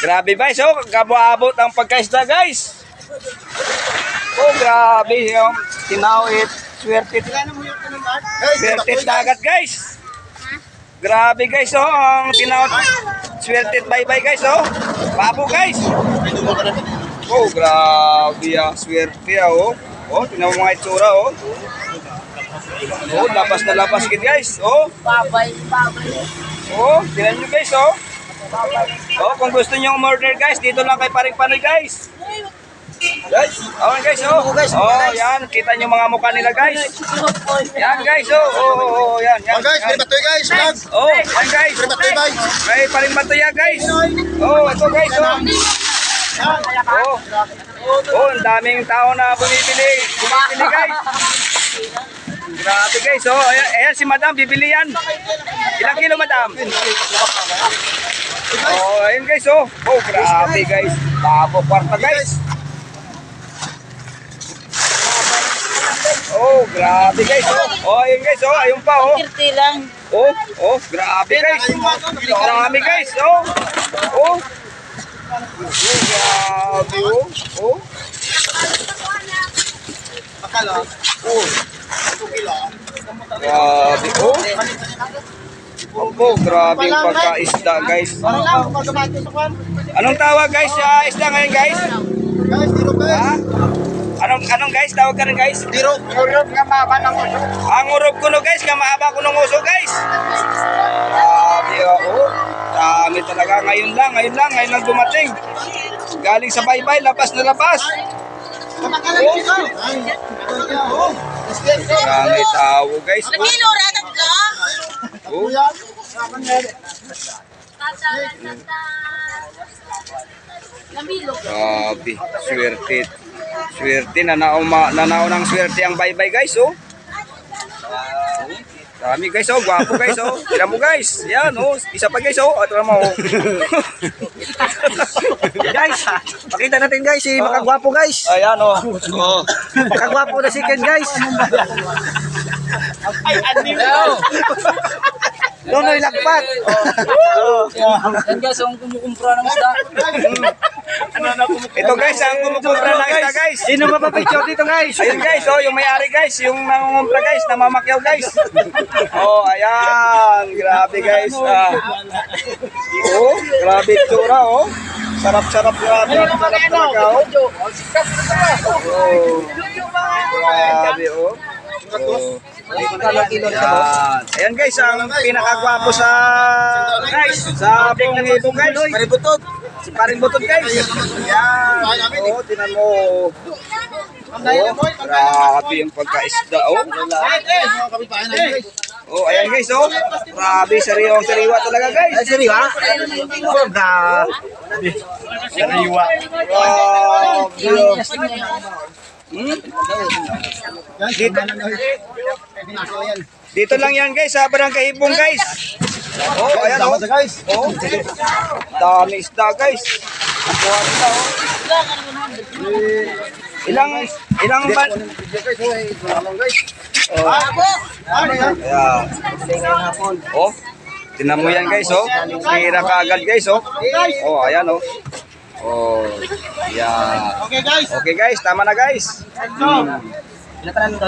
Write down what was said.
Grabe guys, oh, kabuabot ang pagkaisda guys. Oh, grabe yung tinawit, swertit. Swertit dagat guys. Grabe guys, oh, ang tinawit, swertit bye-bye guys, oh. Babo guys. Oh, grabe ah, swerte ah, oh. Oh, tingnan mo mga itsura, oh. Oh, labas na labas kid guys, oh. Oh, tingnan nyo guys, oh. Oh, kung gusto nyo umorder guys, dito lang kay Paring Panoy guys. Guys, oh guys, oh. Oh, yan, kita nyo mga mukha nila guys. Yan guys, oh. Oh, yan, yan. Oh guys, may batoy guys, vlog. Oh, yan guys. May batoy guys. May Paring Batoy yan guys. Oh, ito guys, oh. Oh. Oh, ang daming tao na bumibili. Bumibili guys. Grabe guys, oh. Ayan si Madam, bibili yan. Ilang kilo Madam? Oh, ayun guys, oh. Oh, grabe guys. Babo kwarta guys. Oh, grabe guys, oh. Oh, ayun guys, oh. Ayun pa, oh. Oh, oh, grabe guys. Grabe guys, oh. Oh. Oh, grabe, oh. Oh. Oh. Grabe, oh. Oh, grabe yung pagkaisda guys. Anong tawag guys sa isda ngayon guys? Guys, tiro guys. Ha? Anong guys? Tawag ka rin guys? Tiro. Urog nga mahaba ng uso. Ang urog kuno guys, nga mahaba kuno ng uso guys. Grabe, oh. Dami talaga. Ngayon lang dumating. Galing sa baybay, labas na labas. Marami tao guys. Oh. Grabe, swerte. Swerte, nanao ng swerte ang baybay guys, oh. Dami guys, oh, gwapo guys, oh. Tira mo guys. Yan, oh. Isa pa guys, oh. Ito naman, oh. Guys, pakita natin guys si makagwapo guys. Ayan, oh. Oh. Makagwapo na si Ken guys. Ay, ano? Nonoy lagpat. Yan guys, ang kumukumpra ng isda. Ito guys, ang kumukumpra ng isda guys. Sino mapapicture dito guys? Ayun guys, oh, yung may-ari guys, yung nangungumpra guys, namamakyaw guys. Oh, ayan. Grabe guys. Oh, grabe tsura, oh. Sarap-sarap grabe. Sarap talaga, oh. Oh. Grabe, oh. Oh. Ayan. Ayan guys, ang pinakagwapo sa guys, sa buong ito guys. Maributot. Si Paring Butot guys. Ayan. Oh, tinan mo. Oh, grabe yung pagkaisda, oh. Oh, ayan guys, oh. Grabe, sariwa talaga guys. Ay, sariwa? Oh, Sariwa. Dito lang yan guys, sa Barangay Hibong guys. Oh, ayan oh. Oh. Dami isda guys. Kuha nila oh. Ilang ban? Oh. Ayan. Oh. Tinan mo yan guys oh. Tira ka agad guys oh. Oh, ayan oh. Oh. Ayan. Okay guys. Okay guys, tama na guys.